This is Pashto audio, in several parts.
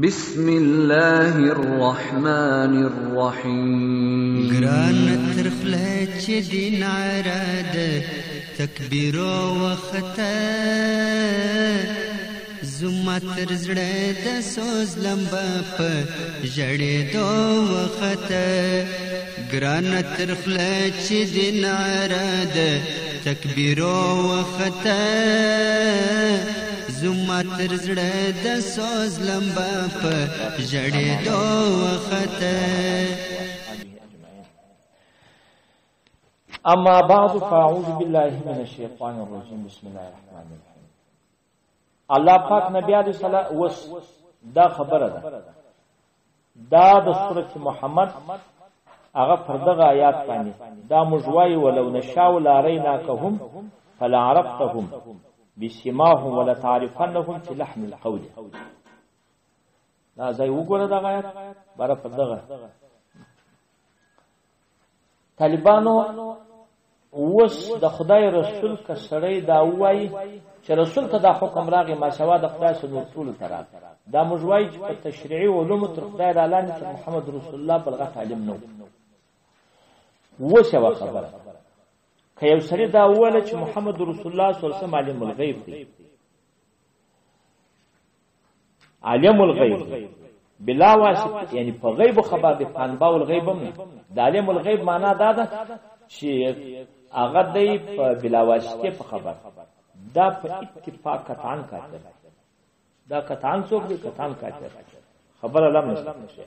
بسم الله الرحمن الرحيم گران ترخله چه دین عراد تکبیر و خطا زما تر زړه د سوز لمبا په جړې دو وخته گران ترخله چه دین عراد تکبیر و خطا زما تر زړه د سوز لمبا په جړې دو وخته. اما بعد فاعوذ بالله من الشیطان الرجیم بسم الله الرحمن الرحیم. الله پاک نبی علیہ الصلوۃ والسلام دا خبره ده دا د سورۃ محمد هغه پردغه آیات باندې دا مجوای ولو نشاء لاریناکهم فلا عرفتهم بسماهم ولا تعرفنهم في لحن القول. دا ځای وګوره دا آیات بار پردغه طالبانو وس د خدای رسول کا سړی دا وایي چې رسول ته دا حکم راغی ما سوا د خدای سره رسول ترا دا مجوای چې په تشریعي علوم تر خدای را اعلان چې محمد رسول الله بلغت علم نو وسه خبره که یو سړی دا وویل چې محمد رسول الله صلی الله علیه وسلم عالم الغیب دی عالم الغیب بلا واسطه یعنی په غیب خبر دی انباء الغیب هم د عالم الغیب معنا دا ده چې هغه دی په بلا واسطه په خبر دا په اتفاق کتان کاته دا کتان څوک دی کتان کاته خبر علم نشته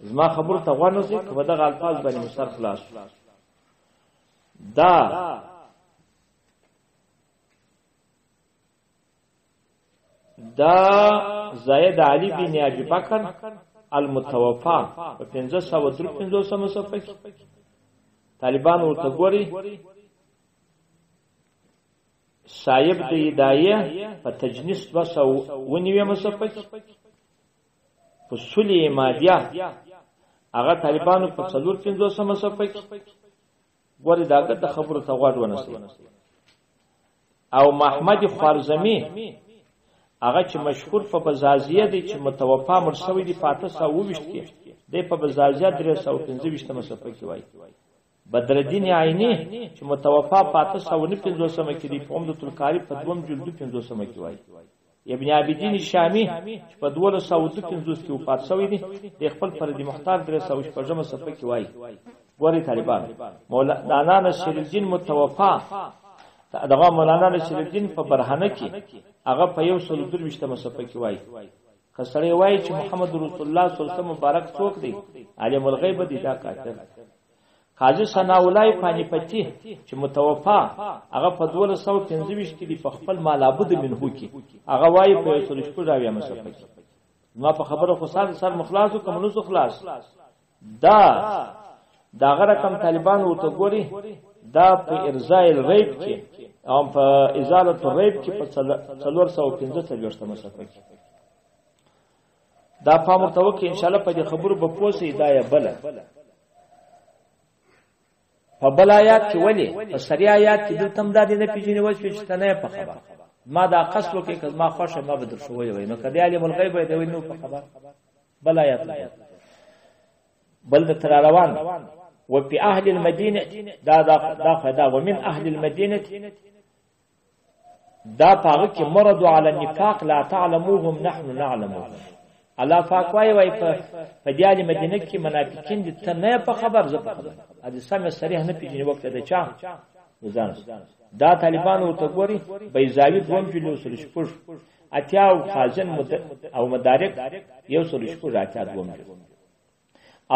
زما خبر ته غوښنه چې په دغه الفاظ باندې مصر خلاص دا زید علی بن ابي بکر المتوفى په 1553 صفحه کې طالبان ورته ګوري صاحب د هدايه په تجنیس 290 صفحه کې په سلی مادیه هغه طالبانو په 450 صفحه کې ګوري داګه د خبرو ته غوږ ونسي. او محمد خوارزمی هغه چې مشهور په بزازیه دی چې متوفا مرسوی دی فاته 120 کې دی په بزازیه 315 صفحه کې وایي. بدر الدین عینی چې متوفا فاته 115 کې دی په عمدۃ القاری په 2 جلد 15 کې وایي. ابن عابدین شامی چې په 215 کې وفات شوی دی د خپل فردی مختار 315 صفحه کې وایي. ګوري طالبان مولانا نصیر الدین متوفا دغه مولانا نصیر الدین په برهنه کې هغه په 123 صفحه کې وایي کسړی وایي چې محمد رسول الله صلی الله علیه وسلم مبارک څوک دی عالم الغیب دی دا کاتب. قاضی ثناء الله پانیپتی چې متوفا هغه په 1225 کې دی په خپل مالابد منهو کې هغه وایي په 123 صفحه کې ما په خبره خو سر مخلاص او کومنوس خلاص دا غره کم طالبان ورته ګوري دا په ارزاء الریب کې او په ازاله الریب کې په 415 صفحه کې دا په مرتبه کې ان شاء الله په دې خبرو به پوسه هدايه بل په بل آیات کې ولی په سری آیات کې دلته هم دا نه پیژنې وځي چې تنه په خبر ما دا قصلو کې کزما خوښه ما بدر شوې وای نو کدی علم الغیب دی نو په خبر بل آیات بل تر روان وفي أهل المدينة دا ومن أهل المدينة دا پاغه مرضوا على النفاق لا تعلموهم نحن نعلمهم. الله پاک وای په دیال مدینه کې منافقین دي ته نه په خبر زه په خبر ا دې سم صریح نه پیژني وخت ده چا ځان دا طالبانو ته ګوري بیزاوی دوم جلو سره شپږ اتیا او خازن او مدارک یو سره شپږ اتیا دوم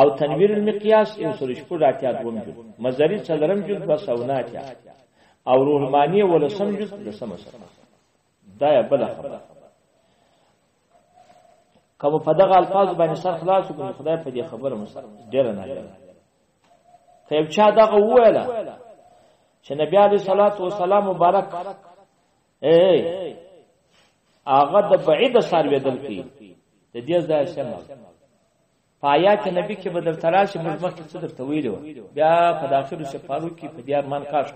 او تنویر المقیاس یو سره شپږ اتیا دوم مزری څلرم جلد بس او نه اتیا او روحمانی ولسم جلد د سم سره دا بل خبره کوم په دغه الفاظ باندې سر خلاص وکړي خدای په دې خبره مستر ډیر نه لري. خیب چا دغه وویله چې نبی علیہ الصلوۃ والسلام مبارک هغه د بعید سرویدل کی د دې ځای سم پایات نبی کې بدل تراش مجمع کې څه درته ویلو بیا په داخلو سفارو کې په دیار مان کاش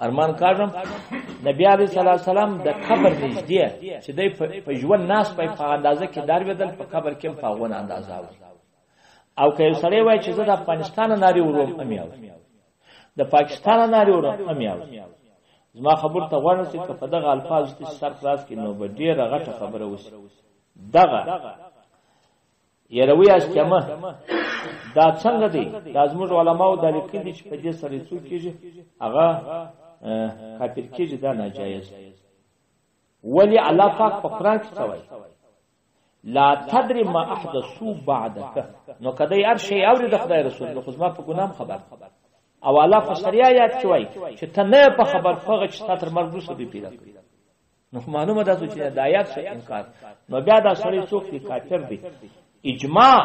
ارمان کاږم نبی علیه الصلاۃ والسلام د قبر نږدې چې دی په ژوند ناس په اندازه کې درویدل په قبر کې په غون اندازه او که سړی وای چې زه د افغانستان ناری وروم امیاو د پاکستان ناری وروم امیاو زما خبر ته غواړم چې په دغه الفاظ کې سر خلاص کې نو به ډیره غټه خبره وسی دغه یروي اسکمه دا څنګه دی د زموږ علماو د لیکلي چې په دې سره څوک کېږي هغه کافر کېږي دا ناجایز ولی الله پاک په قرآن کې څه لا تدري ما احدثوا بعدك نو کدی هر شی اوري د خدای رسول نو خو ما په ګنام خبر او الله په سریه یاد کوي چې ته نه په خبر فغه چې تر مرګ وروسته دی پیدا کړی نو معلومه ده چې د آیات څخه انکار نو بیا دا سړی څوک دی کافر دی اجماع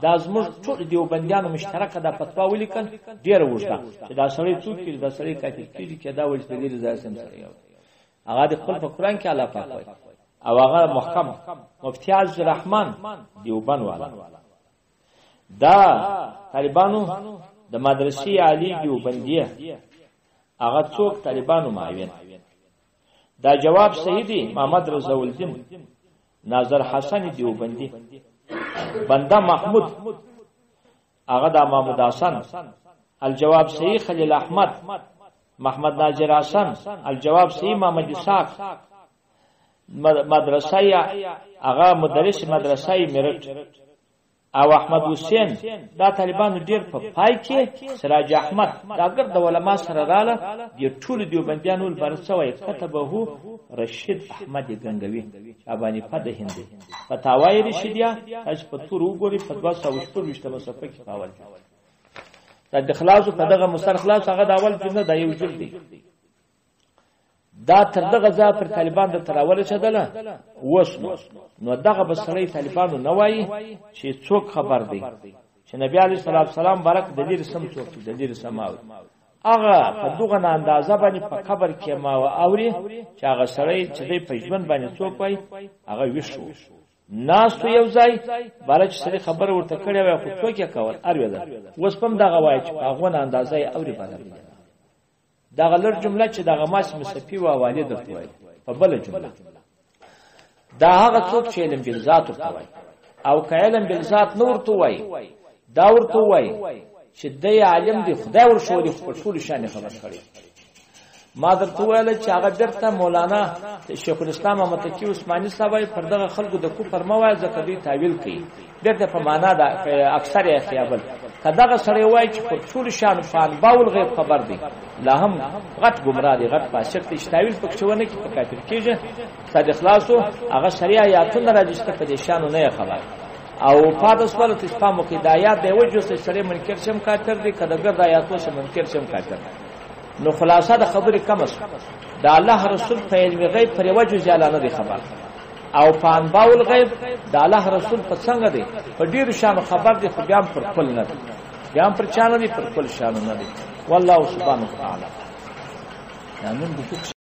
د زموږ ټول دیوبندیانو مشترکه د فتوا ولیکل ډیره وشته چې دا سړی څوک دی دا سړی کافر کیږي چې دا وجه دلیل ځای سم سره یو هغه د خپل په قرآن کې الله پاک وایي او هغه محکم مفتی عز الرحمن دیوبند والا دا طالبانو د مدرسې عالی دیوبندیه هغه څوک طالبانو معاون دا جواب صحیح دی محمد رضا الدین ناظر حسن دیوبندی بنده محمود هغه د محمود حسن الجواب صحیح خلیل احمد محمد ناظر حسن الجواب صحیح محمد اسحاق مدرسه هغه مدرس مدرسه میرټ او احمد حسین دا طالبانو ډیر په پای کې سراج احمد دا ګر د علما سره رااله د ټول دیوبندیانو لپاره څوې كتبه رشید احمد گنگوی شعبانی فد هندي فتاوی رشیدیا اج په تور وګوري په 214 صفحه کې حواله دا د خلاصو په دغه مسترخلاص هغه د اول جمله د یو جلد دی دا تر دغه ځا پر طالبان د تراول چدله وسنو نو دغه بسړی طالبانو نه وایي چې څوک خبر دی چې نبی علی صلی الله علیه وسلم برک د دې رسم څوک د دې رسم هغه په دغه اندازه باندې په خبر کې ما اوري چې هغه سړی چې په ژوند باندې څوک وایي هغه وښو ناس یو ځای بلچ سړي خبر ورته کړی وای خو څوک یې کول ارویدا وس پم دغه وای چې هغه اندازه اوري بدل دا غلر جمله چې دغه ماس مصفی او والد درته وای په بل جمله دا هغه څوک چې علم بالذات ورته وای او کعلم بالذات نور ته وای دا ورته وای چې د عالم دی خدای ورشوري په ټول شان خبر کړي ما درته ویل چې هغه درته مولانا شیخ الاسلام احمد تقی عثماني صاحب پر دغه خلکو د کوپر موای ځکه دوی تعویل کوي درته په معنا دا اکثر یې خیابل کداغه سره وای چې په ټول شان فان باول غیب خبر دی لا هم غټ گمراه دی غټ پاسک ته تعویل پکښونه کې په کافر کېږي صد اخلاصو هغه شریعه یاتونه راځي په دې شانو نه خبر او پادس ولت اسلام کې د آیات دی وجه سره منکر شم کافر دی کداګر د آیاتو سره منکر شم کافر نو خلاصه د خبرې کم است د الله رسول په علم غیب پر وجه ځلانه دی خبر او پان باول غیب د الله رسول په څنګه دی په ډیر شان خبر دی خو بیا پر خپل نه دی بیا پر چانه دی پر خپل شان نه دی والله سبحانه وتعالى نن